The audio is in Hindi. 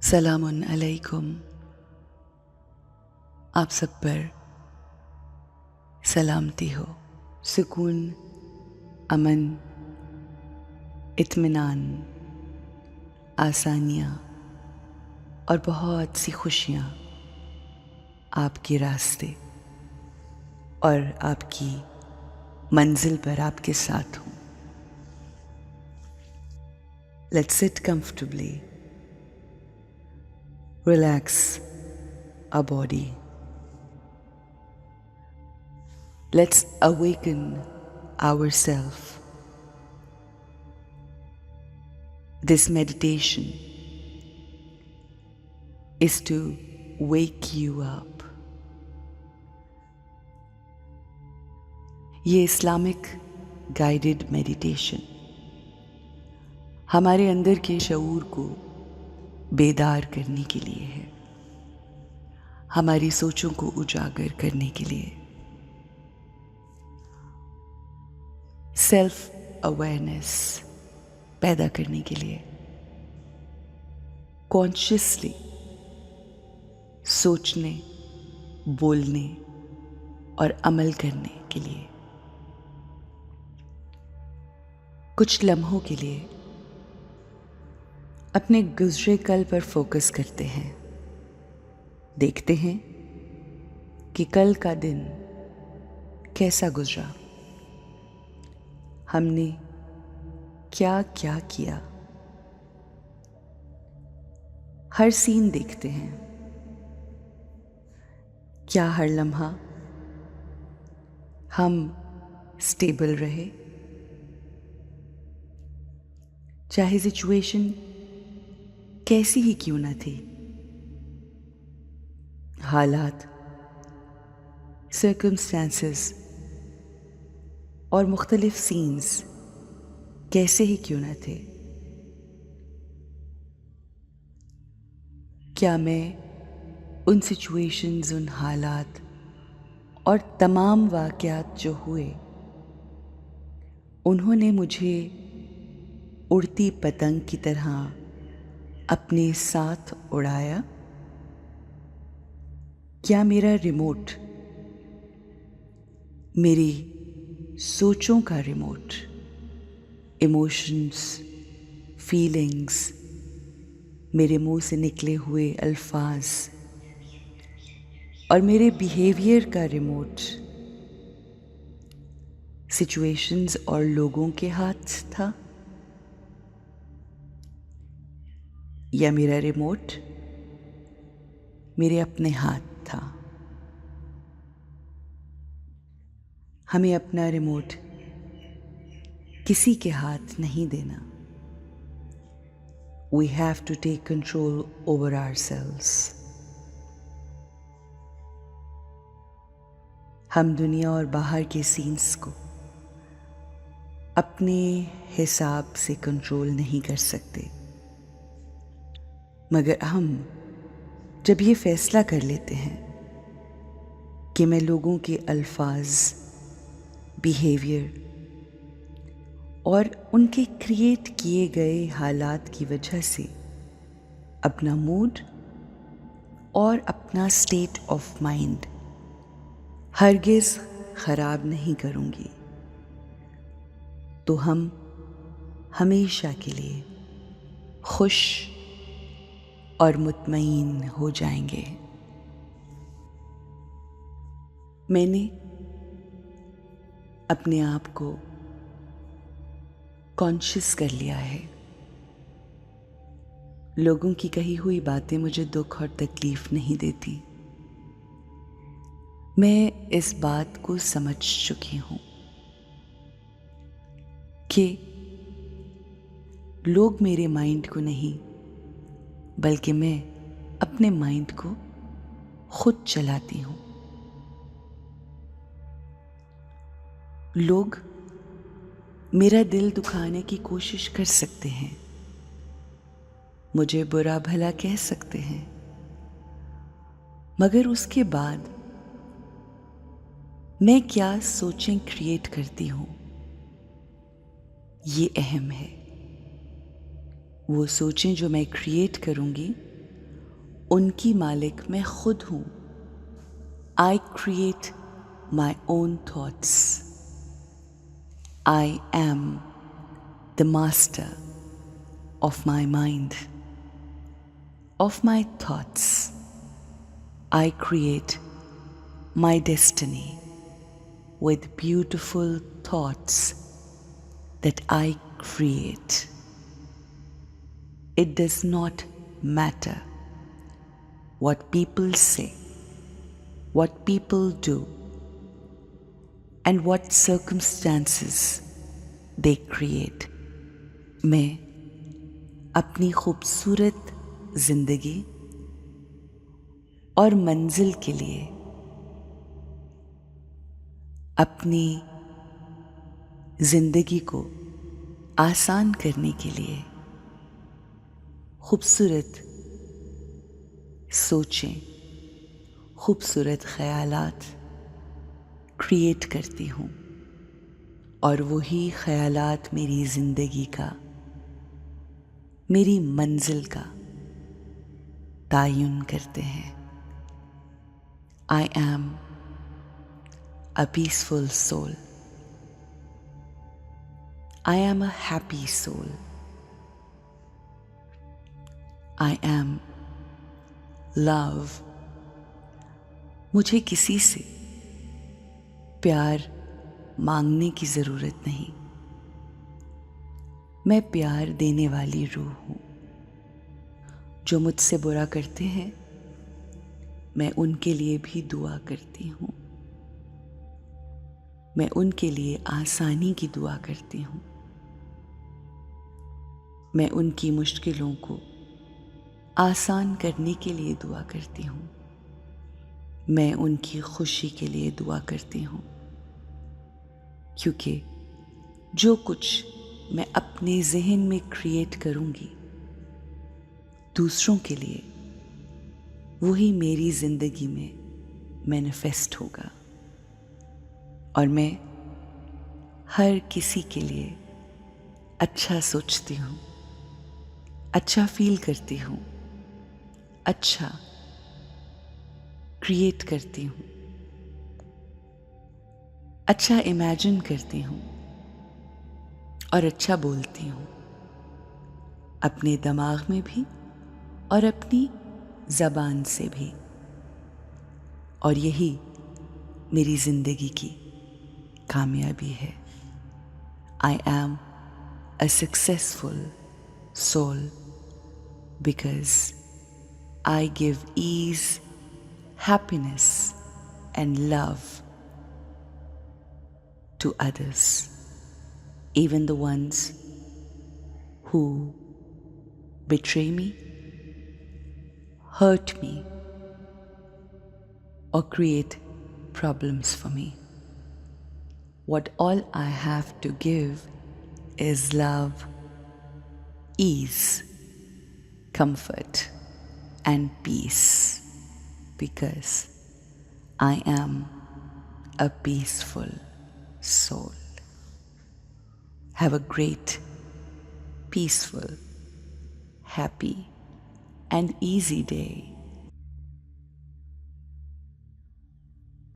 सलामुन अलैकुम। आप सब पर सलामती हो। सुकून, अमन, इत्मीनान, आसानियाँ और बहुत सी खुशियाँ आपके रास्ते और आपकी मंजिल पर आपके साथ हों। Let's sit comfortably. Relax our body. Let's awaken ourselves. This meditation is to wake you up. ये इस्लामिक गाइडेड मेडिटेशन हमारे अंदर के शऊर को बेदार करने के लिए है, हमारी सोचों को उजागर करने के लिए, सेल्फ अवेयरनेस पैदा करने के लिए, कॉन्शियसली सोचने, बोलने और अमल करने के लिए। कुछ लम्हों के लिए अपने गुज़रे कल पर फोकस करते हैं। देखते हैं कि कल का दिन कैसा गुजरा, हमने क्या क्या किया। हर सीन देखते हैं, क्या हर लम्हा हम स्टेबल रहे, चाहे सिचुएशन कैसी ही क्यों न थी। हालात, सर्कमस्टेंसेस और मुख्तलिफ सीन्स कैसे ही क्यों न थे, क्या मैं उन सिचुएशंस, उन हालात और तमाम वाक़यात जो हुए उन्होंने मुझे उड़ती पतंग की तरह अपने साथ उड़ाया? क्या मेरा रिमोट, मेरी सोचों का रिमोट, इमोशंस, फीलिंग्स, मेरे मुंह से निकले हुए अल्फाज और मेरे बिहेवियर का रिमोट सिचुएशंस और लोगों के हाथ था, या मेरा रिमोट मेरे अपने हाथ था? हमें अपना रिमोट किसी के हाथ नहीं देना। We have to take control over ourselves. हम दुनिया और बाहर के सीन्स को अपने हिसाब से कंट्रोल नहीं कर सकते, मगर हम जब ये फैसला कर लेते हैं कि मैं लोगों के अल्फाज, बिहेवियर और उनके क्रिएट किए गए हालात की वजह से अपना मूड और अपना स्टेट ऑफ माइंड हरगिज़ ख़राब नहीं करूँगी, तो हम हमेशा के लिए खुश और मुतमईन हो जाएंगे। मैंने अपने आप को कॉन्शियस कर लिया है। लोगों की कही हुई बातें मुझे दुख और तकलीफ नहीं देती। मैं इस बात को समझ चुकी हूँ कि लोग मेरे माइंड को नहीं, बल्कि मैं अपने माइंड को खुद चलाती हूँ। लोग मेरा दिल दुखाने की कोशिश कर सकते हैं, मुझे बुरा भला कह सकते हैं, मगर उसके बाद मैं क्या सोचें क्रिएट करती हूँ, ये अहम है। वो सोचें जो मैं क्रिएट करूँगी उनकी मालिक मैं खुद हूँ। I create my own thoughts. I am the master of my mind, of my thoughts. I create my destiny with beautiful thoughts that I create. It does not matter what people say, what people do, and what circumstances they create. मैं अपनी खूबसूरत जिंदगी और मंजिल के लिए अपनी जिंदगी को आसान करने के लिए खूबसूरत सोचें, खूबसूरत ख्यालात क्रिएट करती हूँ और वही ख्यालात मेरी जिंदगी का, मेरी मंजिल का तायुन करते हैं। I am a peaceful soul. I am a happy soul. I am love. मुझे किसी से प्यार मांगने की जरूरत नहीं। मैं प्यार देने वाली रूह हूँ। जो मुझसे बुरा करते हैं मैं उनके लिए भी दुआ करती हूँ। मैं उनके लिए आसानी की दुआ करती हूँ। मैं उनकी मुश्किलों को आसान करने के लिए दुआ करती हूँ। मैं उनकी खुशी के लिए दुआ करती हूँ, क्योंकि जो कुछ मैं अपने जहन में क्रिएट करूँगी दूसरों के लिए, वही मेरी जिंदगी में मैनिफेस्ट होगा। और मैं हर किसी के लिए अच्छा सोचती हूँ, अच्छा फील करती हूँ, अच्छा क्रिएट करती हूँ, अच्छा इमेजिन करती हूँ और अच्छा बोलती हूँ, अपने दिमाग में भी और अपनी ज़बान से भी। और यही मेरी ज़िंदगी की कामयाबी है। I am a successful soul because I give ease, happiness and love to others, even the ones who betray me, hurt me, or create problems for me. What all I have to give is love, ease, comfort, and peace, because I am a peaceful soul. Have a great, peaceful, happy, and easy day.